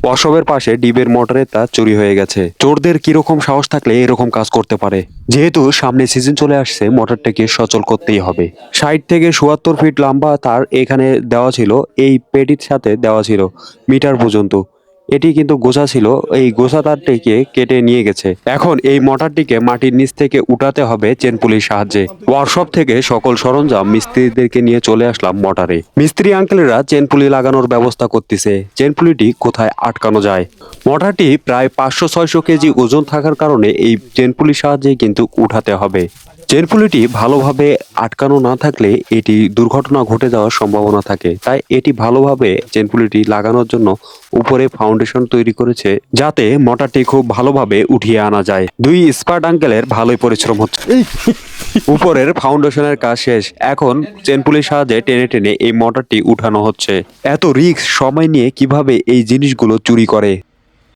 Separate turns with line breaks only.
ওয়ার্কশপের পাশে ডিবের মোটরের তার চুরি হয়ে গেছে। চোরদের কিরকম সাহস থাকলে এরকম কাজ করতে পারে। যেহেতু সামনে সিজন চলে আসছে, মোটরটাকে সচল করতেই হবে। 60 থেকে ৭৪ ফিট লম্বা তার এখানে দেওয়া ছিল, এই পেটির সাথে দেওয়া ছিল মিটার পর্যন্ত। এটি কিন্তু গোছা ছিল, এই গোছা তারটিকে কেটে নিয়ে গেছে। এখন এই মোটরটিকে মাটির নিচ থেকে উঠাতে হবে চেন পুলির সাহায্যে। ওয়ার্কশপ থেকে সকল সরঞ্জাম মিস্ত্রিদেরকে নিয়ে চলে আসলাম মোটরে। মিস্ত্রি আঙ্কেলেরা চেন পুলি লাগানোর ব্যবস্থা করতেছে। চেন পুলিটি কোথায় আটকানো যায়। মোটরটি প্রায় ৫০০-৬০০ কেজি ওজন থাকার কারণে এই চেন পুলির সাহায্যে কিন্তু উঠাতে হবে। চেন পুলিটি ভালোভাবে আটকানো না থাকলে এটি দুর্ঘটনা ঘটে যাওয়ার সম্ভাবনা থাকে। তাই এটি ভালোভাবে চেন পুলিটি লাগানোর জন্য উপরে ফাউন্ডেশন তৈরি করেছে, যাতে মোটরটি খুব ভালোভাবে উঠিয়ে আনা যায়। দুই স্পার্ট আঙ্কেলের ভালোই পরিশ্রম হচ্ছে। উপরের ফাউন্ডেশনের কাজ শেষ। এখন চেন পুলির সাহায্যে টেনে টেনে এই মোটরটি উঠানো হচ্ছে। এত রিস্ক সময় নিয়ে কিভাবে এই জিনিসগুলো চুরি করে